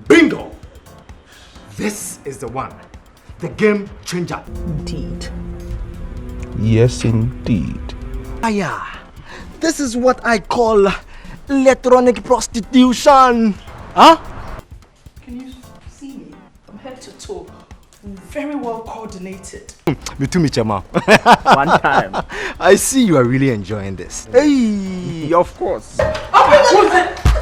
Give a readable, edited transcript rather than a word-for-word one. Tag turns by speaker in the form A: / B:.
A: Bingo! This is the one. The game changer.
B: Indeed.
C: Yes, indeed.
A: Yeah. This is what I call electronic prostitution. Huh?
B: Can you see me? From head to toe. Very well coordinated.
A: Me too, Chema.
C: One time.
A: I see you are really enjoying this. Hey, of course.
B: Who's it?